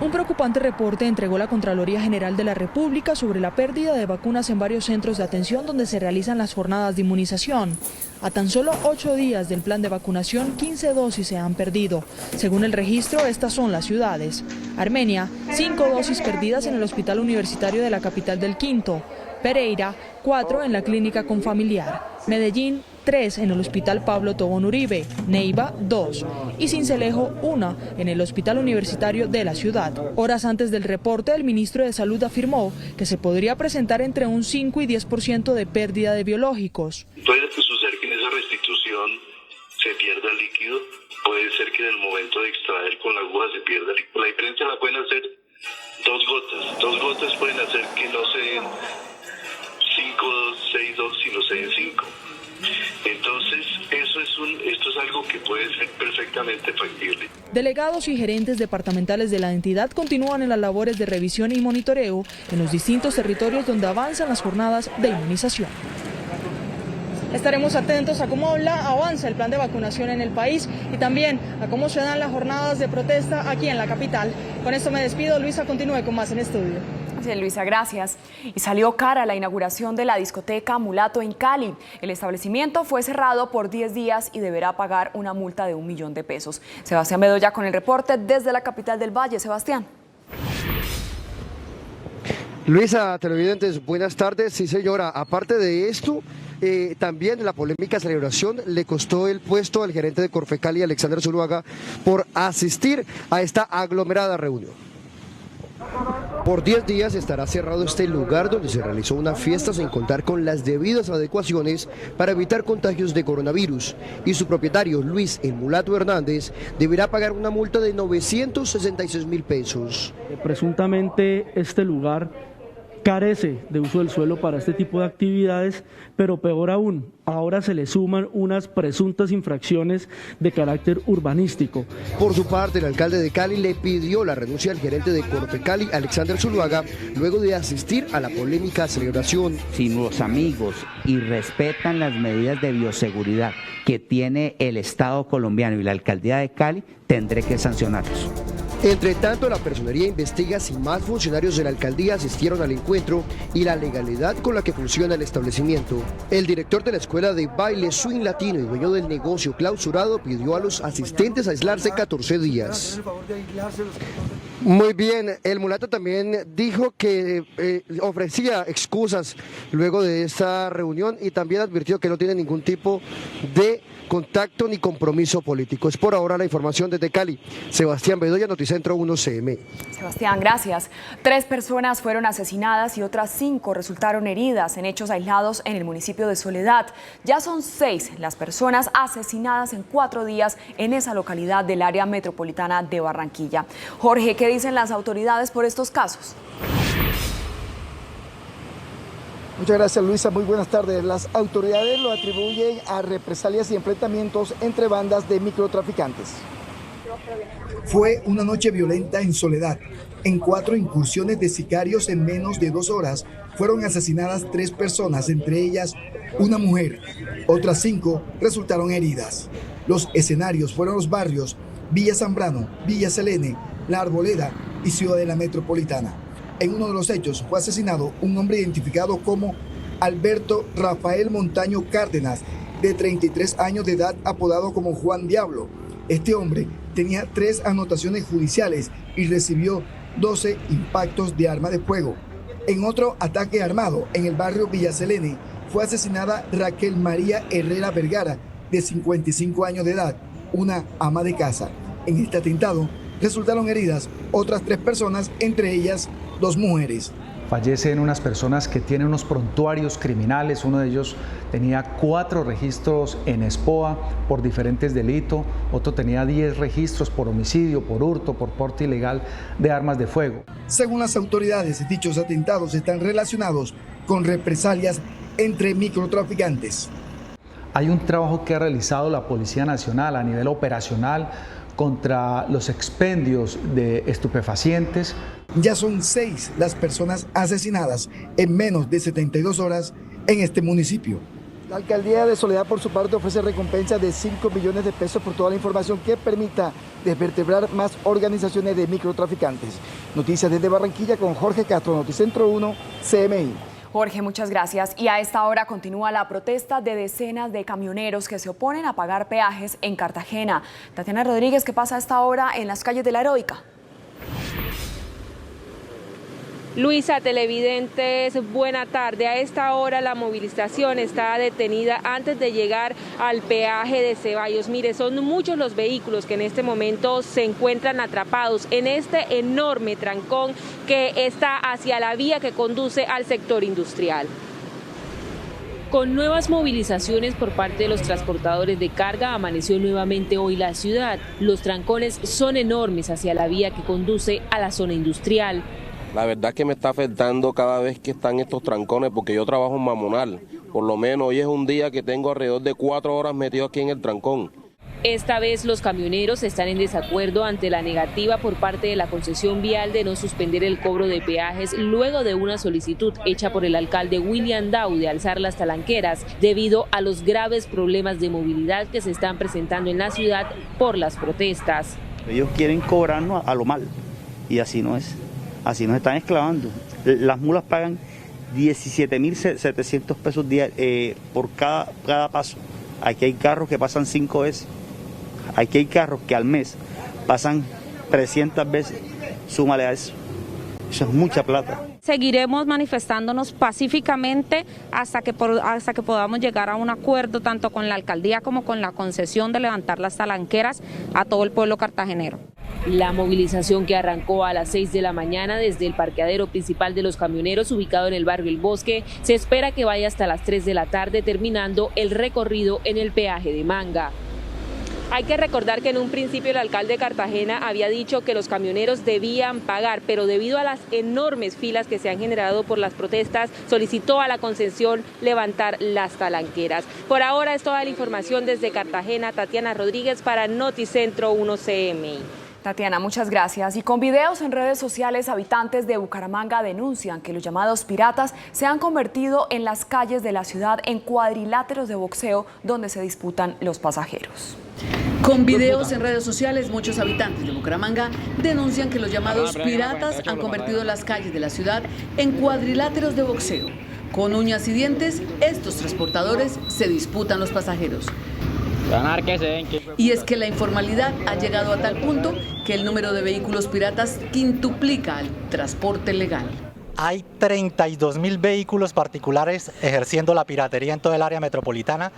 Un preocupante reporte entregó la Contraloría General de la República sobre la pérdida de vacunas en varios centros de atención donde se realizan las jornadas de inmunización. A tan solo 8 días del plan de vacunación, 15 dosis se han perdido. Según el registro, estas son las ciudades: Armenia, 5 dosis perdidas en el Hospital Universitario de la capital del Quinto; Pereira, 4 en la Clínica Confamiliar; Medellín, 3 en el Hospital Pablo Tobón Uribe; Neiva, 2 y Sincelejo, 1 en el Hospital Universitario de la ciudad. Horas antes del reporte, el ministro de Salud afirmó que se podría presentar entre un 5 y 10% de pérdida de biológicos. Puede suceder que en esa restitución se pierda líquido, puede ser que en el momento de extraer con la aguja se pierda líquido. La diferencia la pueden hacer 2 gotas pueden hacer que no se den 6 dosis, sino se den 5. Entonces, esto es algo que puede ser perfectamente factible. Delegados y gerentes departamentales de la entidad continúan en las labores de revisión y monitoreo en los distintos territorios donde avanzan las jornadas de inmunización. Estaremos atentos a cómo avanza el plan de vacunación en el país y también a cómo se dan las jornadas de protesta aquí en la capital. Con esto me despido. Luisa, continúe con más en estudio. Sí, Luisa, gracias. Y salió cara la inauguración de la discoteca Mulato en Cali. El establecimiento fue cerrado por 10 días y deberá pagar una multa de $1 millón. Sebastián Bedoya con el reporte desde la capital del Valle. Sebastián. Luisa, televidentes, buenas tardes. Sí, señora, aparte de esto, también la polémica celebración le costó el puesto al gerente de Corfecali, Alexander Zuluaga, por asistir a esta aglomerada reunión. Por 10 días estará cerrado este lugar donde se realizó una fiesta sin contar con las debidas adecuaciones para evitar contagios de coronavirus, y su propietario, Luis El Mulato Hernández, deberá pagar una multa de 966.000 pesos. Presuntamente este lugar carece de uso del suelo para este tipo de actividades, pero peor aún, ahora se le suman unas presuntas infracciones de carácter urbanístico. Por su parte, el alcalde de Cali le pidió la renuncia al gerente de Corfecali, Alexander Zuluaga, luego de asistir a la polémica celebración. Si los amigos y respetan las medidas de bioseguridad que tiene el Estado colombiano y la alcaldía de Cali, tendré que sancionarlos. Entre tanto, la personería investiga si más funcionarios de la alcaldía asistieron al encuentro y la legalidad con la que funciona el establecimiento. El director de la escuela de baile Swing Latino y dueño del negocio clausurado pidió a los asistentes aislarse 14 días. Muy bien, el Mulato también dijo que ofrecía excusas luego de esta reunión y también advirtió que no tiene ningún tipo de contacto ni compromiso político. Es por ahora la información desde Cali. Sebastián Bedoya, Noticentro 1 CM. Sebastián, gracias. 3 personas fueron asesinadas y otras 5 resultaron heridas en hechos aislados en el municipio de Soledad. Ya son 6 las personas asesinadas en 4 días en esa localidad del área metropolitana de Barranquilla. Jorge, ¿qué dicen las autoridades por estos casos? Muchas gracias, Luisa. Muy buenas tardes. Las autoridades lo atribuyen a represalias y enfrentamientos entre bandas de microtraficantes. Fue una noche violenta en Soledad. En 4 incursiones de sicarios en menos de 2 horas fueron asesinadas 3 personas, entre ellas una mujer. Otras 5 resultaron heridas. Los escenarios fueron los barrios Villa Zambrano, Villa Selene, La Arboleda y Ciudadela Metropolitana. En uno de los hechos fue asesinado un hombre identificado como Alberto Rafael Montaño Cárdenas, de 33 años de edad, apodado como Juan Diablo. Este hombre tenía 3 anotaciones judiciales y recibió 12 impactos de arma de fuego. En otro ataque armado en el barrio Villa Selene fue asesinada Raquel María Herrera Vergara, de 55 años de edad, una ama de casa. En este atentado resultaron heridas otras 3 personas, entre ellas 2 mujeres. Fallecen unas personas que tienen unos prontuarios criminales. Uno de ellos tenía 4 registros en SPOA por diferentes delitos, otro tenía 10 registros por homicidio, por hurto, por porte ilegal de armas de fuego. Según las autoridades, dichos atentados están relacionados con represalias entre microtraficantes. Hay un trabajo que ha realizado la Policía Nacional a nivel operacional contra los expendios de estupefacientes. Ya son 6 las personas asesinadas en menos de 72 horas en este municipio. La alcaldía de Soledad, por su parte, ofrece recompensa de 5 millones de pesos por toda la información que permita desvertebrar más organizaciones de microtraficantes. Noticias desde Barranquilla con Jorge Castro, Noticentro 1, CMI. Jorge, muchas gracias. Y a esta hora continúa la protesta de decenas de camioneros que se oponen a pagar peajes en Cartagena. Tatiana Rodríguez, ¿qué pasa a esta hora en las calles de La Heroica? Luisa, televidentes, buena tarde. A esta hora la movilización está detenida antes de llegar al peaje de Ceballos. Mire, son muchos los vehículos que en este momento se encuentran atrapados en este enorme trancón que está hacia la vía que conduce al sector industrial. Con nuevas movilizaciones por parte de los transportadores de carga, amaneció nuevamente hoy la ciudad. Los trancones son enormes hacia la vía que conduce a la zona industrial. La verdad que me está afectando cada vez que están estos trancones porque yo trabajo en Mamonal. Por lo menos hoy es un día que tengo alrededor de 4 horas metido aquí en el trancón. Esta vez los camioneros están en desacuerdo ante la negativa por parte de la concesión vial de no suspender el cobro de peajes luego de una solicitud hecha por el alcalde William Dow de alzar las talanqueras debido a los graves problemas de movilidad que se están presentando en la ciudad por las protestas. Ellos quieren cobrarnos a lo mal y así no es. Así nos están esclavando. Las mulas pagan 17.700 pesos por cada paso. Aquí hay carros que pasan 5 veces. Aquí hay carros que al mes pasan 300 veces. Súmale a eso. Eso es mucha plata. Seguiremos manifestándonos pacíficamente hasta que podamos llegar a un acuerdo tanto con la alcaldía como con la concesión de levantar las talanqueras a todo el pueblo cartagenero. La movilización que arrancó a las 6 de la mañana desde el parqueadero principal de los camioneros ubicado en el barrio El Bosque se espera que vaya hasta las 3 de la tarde terminando el recorrido en el peaje de Manga. Hay que recordar que en un principio el alcalde de Cartagena había dicho que los camioneros debían pagar, pero debido a las enormes filas que se han generado por las protestas, solicitó a la concesión levantar las talanqueras. Por ahora es toda la información desde Cartagena. Tatiana Rodríguez para Noticentro 1 CMI. Tatiana, muchas gracias. Y con videos en redes sociales, habitantes de Bucaramanga denuncian que los llamados piratas se han convertido en las calles de la ciudad en cuadriláteros de boxeo donde se disputan los pasajeros. Con videos en redes sociales, muchos habitantes de Bucaramanga denuncian que los llamados piratas han convertido las calles de la ciudad en cuadriláteros de boxeo. Con uñas y dientes, estos transportadores se disputan los pasajeros. Y es que la informalidad ha llegado a tal punto que el número de vehículos piratas quintuplica al transporte legal. Hay 32.000 vehículos particulares ejerciendo la piratería en toda el área metropolitana.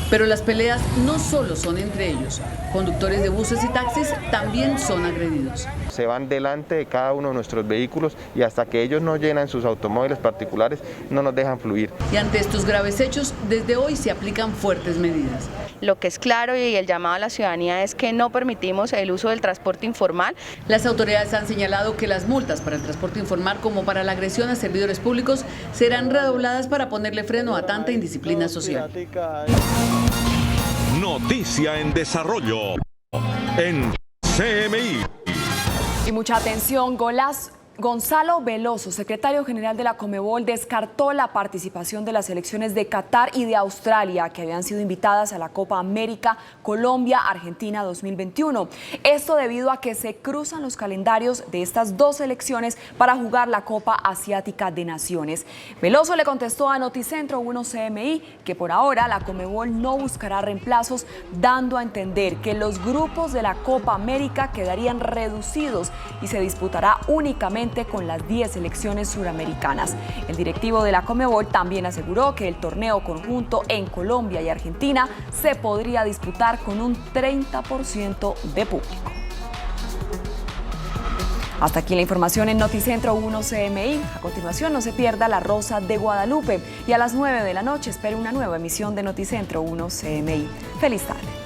Pero las peleas no solo son entre ellos. Conductores de buses y taxis también son agredidos. Se van delante de cada uno de nuestros vehículos y hasta que ellos no llenan sus automóviles particulares no nos dejan fluir. Y ante estos graves hechos, desde hoy se aplican fuertes medidas. Lo que es claro y el llamado a la ciudadanía es que no permitimos el uso del transporte informal. Las autoridades han señalado que las multas para el transporte informal como para la agresión a servidores públicos serán redobladas para ponerle freno a tanta indisciplina social. Noticia en desarrollo en CMI. Y mucha atención, Gonzalo Veloso, secretario general de la Conmebol, descartó la participación de las selecciones de Qatar y de Australia, que habían sido invitadas a la Copa América Colombia-Argentina 2021. Esto debido a que se cruzan los calendarios de estas dos selecciones para jugar la Copa Asiática de Naciones. Veloso le contestó a Noticentro 1 CMI que por ahora la Conmebol no buscará reemplazos, dando a entender que los grupos de la Copa América quedarían reducidos y se disputará únicamente con las 10 selecciones suramericanas. El directivo de la Conmebol también aseguró que el torneo conjunto en Colombia y Argentina se podría disputar con un 30% de público. Hasta aquí la información en Noticentro 1 CMI. A continuación, no se pierda La Rosa de Guadalupe y a las 9 de la noche espere una nueva emisión de Noticentro 1 CMI. ¡Feliz tarde!